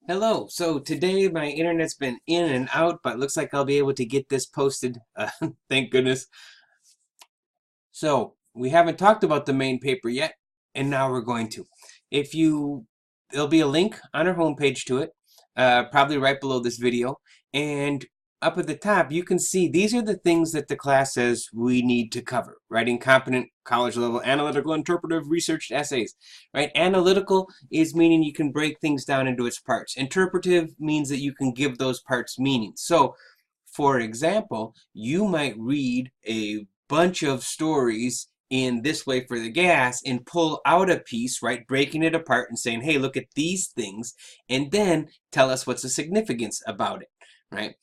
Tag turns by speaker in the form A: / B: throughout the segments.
A: Hello. So today my internet's been in and out, but looks like I'll be able to get this posted. Thank goodness. So we haven't talked about the main paper yet, and now we're going to. If you, There'll be a link on our homepage to it, probably right below this video. And up at the top, you can see these are the things that the class says we need to cover. Writing competent college-level analytical interpretive research essays. Right? Analytical is meaning you can break things down into its parts. Interpretive means that you can give those parts meaning. So, for example, you might read a bunch of stories in This Way for the Gas and pull out a piece, right, breaking it apart and saying, hey, look at these things, and then tell us what's the significance about it, right?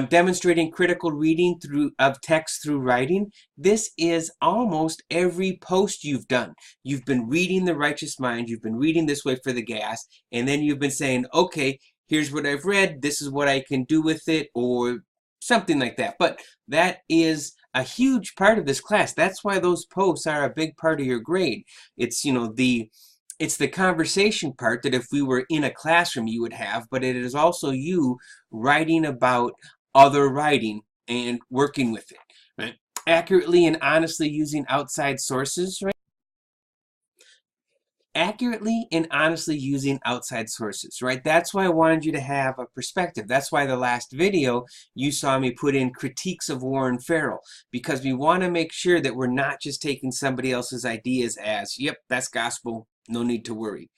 A: Demonstrating critical reading of text through writing. This is almost every post you've done. You've been reading The Righteous Mind, you've been reading This Way for the Gas, and then you've been saying, okay, here's what I've read, this is what I can do with it, or something like that. But that is a huge part of this class. That's why those posts are a big part of your grade. It's, it's the conversation part that if we were in a classroom you would have, but it is also you writing about other writing and working with it, right? Accurately and honestly using outside sources, right? Accurately and honestly using outside sources, right? That's why I wanted you to have a perspective. That's why the last video you saw me put in critiques of Warren Farrell, because we want to make sure that we're not just taking somebody else's ideas as, yep, that's gospel, no need to worry.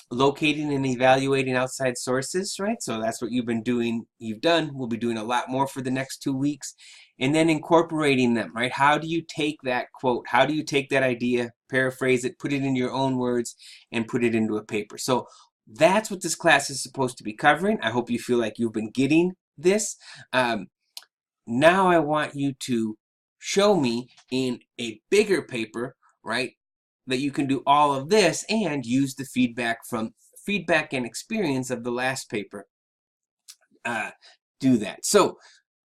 A: Locating and evaluating outside sources, right? So that's what you've been doing, we'll be doing a lot more for the next 2 weeks. And then incorporating them, right? How do you take that quote? How do you take that idea, paraphrase it, put it in your own words, and put it into a paper? So that's what this class is supposed to be covering. I hope you feel like you've been getting this. Now I want you to show me in a bigger paper, right, that you can do all of this and use the feedback and experience of the last paper. Do that. So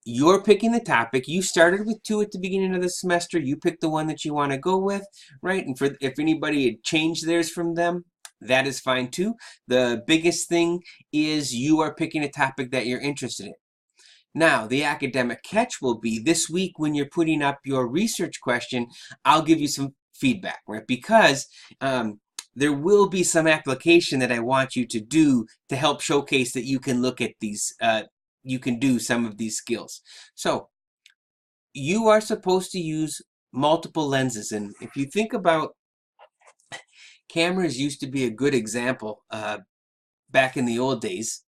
A: you're picking the topic. You started with 2 at the beginning of the semester. You pick the one that you want to go with, right? And if anybody had changed theirs from them, that is fine too. The biggest thing is you are picking a topic that you're interested in. Now, the academic catch will be this week when you're putting up your research question, I'll give you some feedback, right? Because there will be some application that I want you to do to help showcase that you can look at these, you can do some of these skills. So you are supposed to use multiple lenses. And if you think about, cameras used to be a good example back in the old days.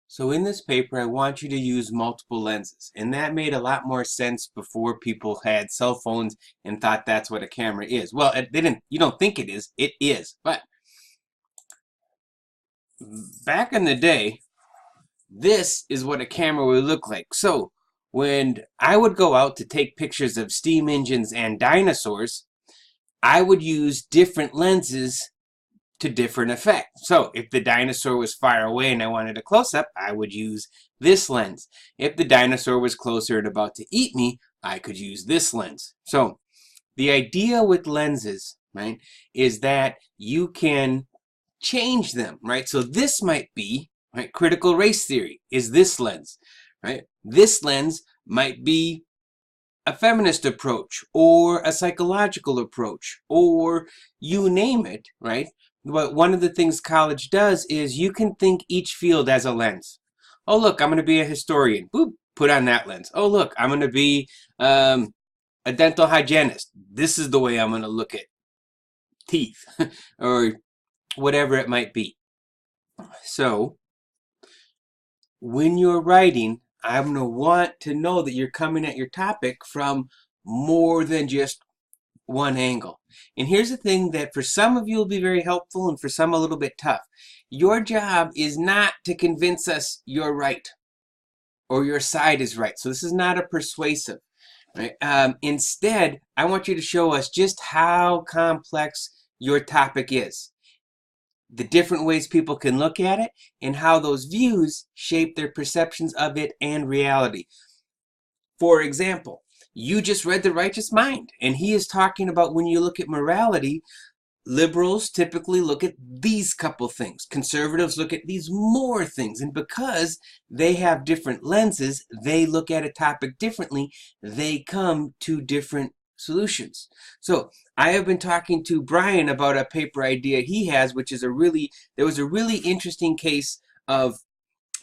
A: So in this paper, I want you to use multiple lenses. And that made a lot more sense before people had cell phones and thought that's what a camera is. Well, you don't think it is. But back in the day, this is what a camera would look like. So when I would go out to take pictures of steam engines and dinosaurs, I would use different lenses to different effect. So if the dinosaur was far away and I wanted a close-up, I would use this lens. If the dinosaur was closer and about to eat me, I could use this lens. So the idea with lenses, right, is that you can change them, right? So this might be, right, critical race theory is this lens, right? This lens might be a feminist approach or a psychological approach or you name it, right? But one of the things college does is you can think each field as a lens. Oh, look, I'm going to be a historian. Boop, put on that lens. Oh, look, I'm going to be a dental hygienist. This is the way I'm going to look at teeth or whatever it might be. So when you're writing, I'm going to want to know that you're coming at your topic from more than just one angle. And here's the thing that for some of you will be very helpful and for some a little bit tough. Your job is not to convince us you're right or your side is right. So this is not a persuasive, right? Instead, I want you to show us just how complex your topic is, the different ways people can look at it, and how those views shape their perceptions of it and reality. For example, you just read The Righteous Mind, and he is talking about when you look at morality, Liberals typically look at these couple things. Conservatives look at these more things. And because they have different lenses, they look at a topic differently. They come to different solutions. So I have been talking to Brian about a paper idea he has, which is there was a really interesting case of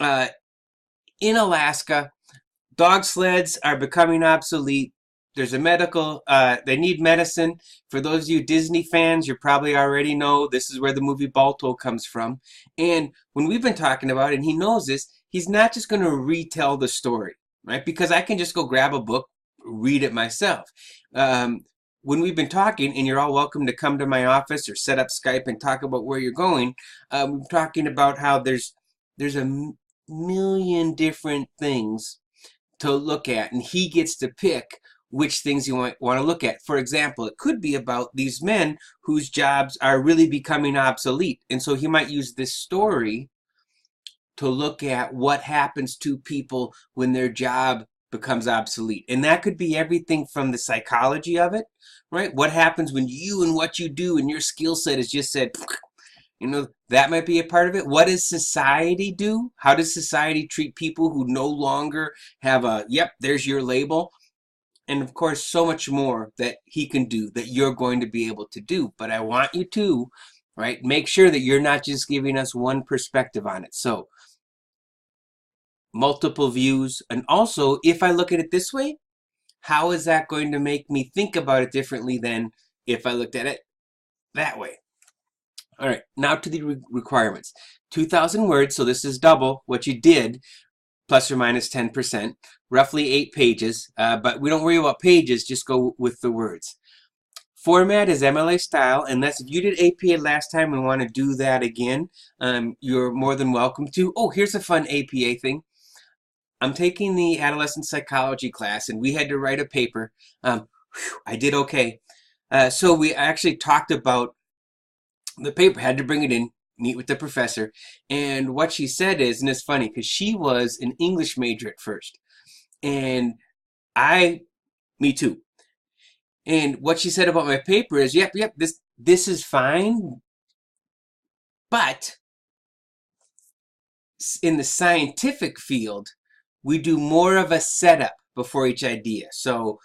A: in Alaska, dog sleds are becoming obsolete. There's a they need medicine. For those of you Disney fans, you probably already know this is where the movie Balto comes from. And when we've been talking about it, and he knows this, he's not just going to retell the story, right? Because I can just go grab a book, read it myself. When we've been talking, and you're all welcome to come to my office or set up Skype and talk about where you're going, we're talking about how there's a million different things to look at, and he gets to pick which things you want to look at. For example, it could be about these men whose jobs are really becoming obsolete, and so he might use this story to look at what happens to people when their job becomes obsolete. And that could be everything from the psychology of it, right? What happens when you and what you do and your skill set is just said, you know, that might be a part of it. What does society do? How does society treat people who no longer have a, yep, there's your label? And of course, so much more that he can do that you're going to be able to do. But I want you to, right, make sure that you're not just giving us one perspective on it. So multiple views. And also, if I look at it this way, how is that going to make me think about it differently than if I looked at it that way? All right, now to the requirements. 2,000 words, so this is double what you did, plus or minus 10%, roughly 8 pages, but we don't worry about pages, just go with the words. Format is MLA style, and that's if you did APA last time and want to do that again, you're more than welcome to. Oh, here's a fun APA thing. I'm taking the adolescent psychology class, and we had to write a paper. I did okay. So we actually talked about the paper, had to bring it in, meet with the professor, and what she said is, and it's funny because she was an English major at first, and me too. And what she said about my paper is, yep, this is fine, but in the scientific field, we do more of a setup before each idea. So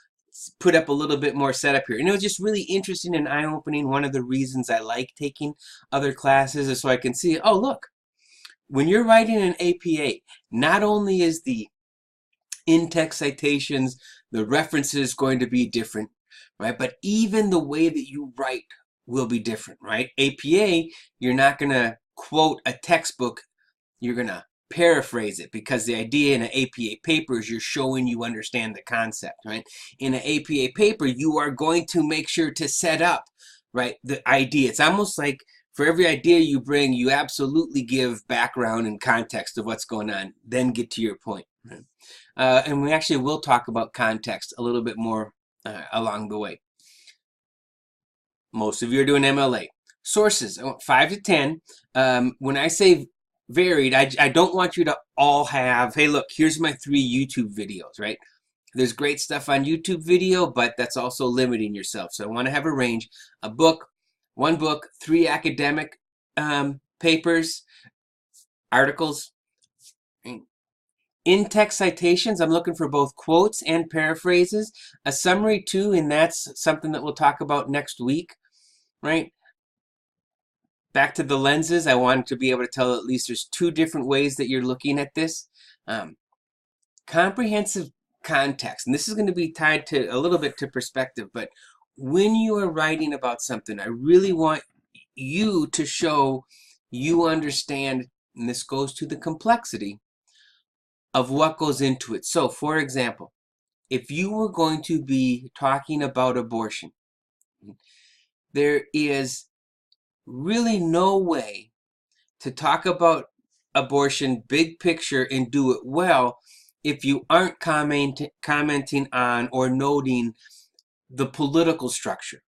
A: put up a little bit more setup here. And it was just really interesting and eye-opening. One of the reasons I like taking other classes is so I can see, oh, look, when you're writing an APA, not only is the in-text citations, the references going to be different, right? But even the way that you write will be different, right? APA, you're not going to quote a textbook. You're going to paraphrase it, because the idea in an APA paper is you're showing you understand the concept, right? In an APA paper, you are going to make sure to set up, right, the idea. It's almost like for every idea you bring, you absolutely give background and context of what's going on, then get to your point. Right? And we actually will talk about context a little bit more along the way. Most of you are doing MLA. Sources, 5 to 10. When I say varied, I don't want you to all have, hey, look, here's my 3 YouTube videos, right? There's great stuff on YouTube video, but that's also limiting yourself. So I want to have a range. A book, 1 book, 3 academic papers, articles. In-text citations, I'm looking for both quotes and paraphrases. A summary too, and that's something that we'll talk about next week, right? Back to the lenses, I wanted to be able to tell at least there's 2 different ways that you're looking at this. Comprehensive context, and this is going to be tied to a little bit to perspective, but when you are writing about something, I really want you to show you understand, and this goes to the complexity of what goes into it. So, for example, if you were going to be talking about abortion, there is really no way to talk about abortion big picture and do it well if you aren't commenting on or noting the political structure,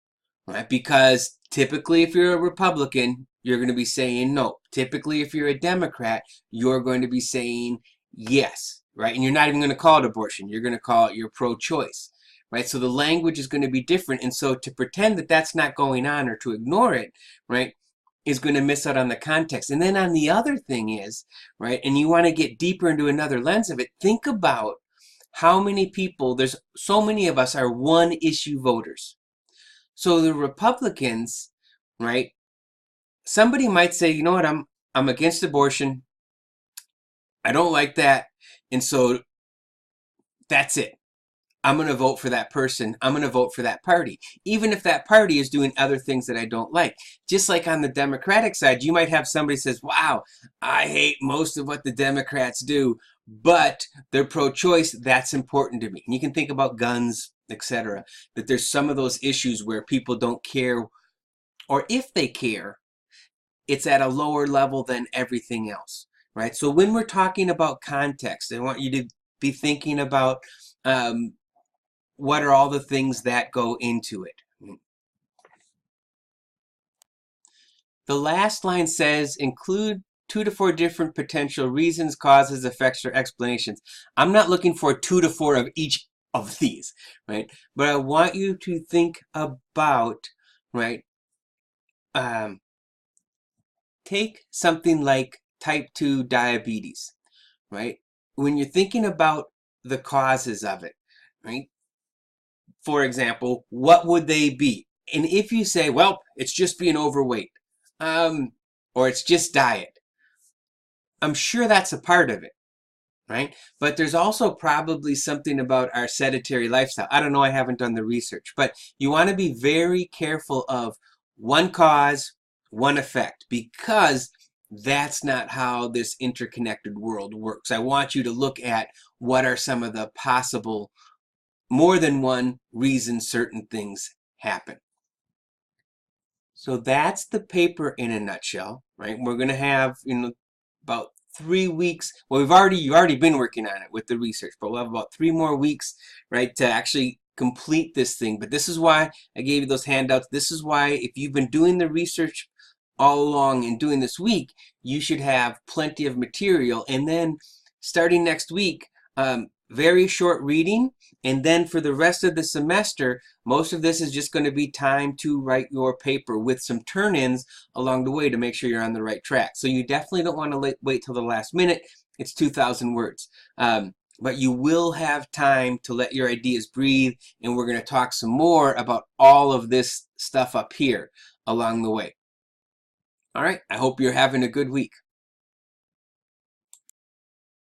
A: right? Because typically if you're a Republican, you're going to be saying no. Typically if you're a Democrat, you're going to be saying yes, right? And you're not even going to call it abortion. You're going to call it your pro-choice, right? So the language is going to be different. And so to pretend that that's not going on or to ignore it, right, is going to miss out on the context. And then on the other thing is, right, and you want to get deeper into another lens of it, think about how many people, there's so many of us are one issue voters. So the Republicans, right, somebody might say, you know what, I'm against abortion. I don't like that. And so that's it. I'm going to vote for that person. I'm going to vote for that party, even if that party is doing other things that I don't like. Just like on the Democratic side, you might have somebody says, wow, I hate most of what the Democrats do, but they're pro-choice. That's important to me. And you can think about guns, etc. That there's some of those issues where people don't care, or if they care, it's at a lower level than everything else, right? So when we're talking about context, I want you to be thinking about what are all the things that go into it. The last line says, include 2 to 4 different potential reasons, causes, effects, or explanations. I'm not looking for 2 to 4 of each of these, right? But I want you to think about, right, take something like type 2 diabetes, right? When you're thinking about the causes of it, right? For example, what would they be? And if you say, well, it's just being overweight, or it's just diet, I'm sure that's a part of it, right? But there's also probably something about our sedentary lifestyle. I don't know, I haven't done the research, but you want to be very careful of one cause, one effect, because that's not how this interconnected world works. I want you to look at what are some of the possible, more than one reason certain things happen. So that's the paper in a nutshell, right? We're going to have, about 3 weeks. Well, you've already been working on it with the research, but we'll have about 3 more weeks, right, to actually complete this thing. But this is why I gave you those handouts. This is why if you've been doing the research all along and doing this week, you should have plenty of material. And then starting next week, very short reading. And then for the rest of the semester, most of this is just going to be time to write your paper with some turn-ins along the way to make sure you're on the right track. So you definitely don't want to wait till the last minute. It's 2,000 words. But you will have time to let your ideas breathe, and we're going to talk some more about all of this stuff up here along the way. All right, I hope you're having a good week.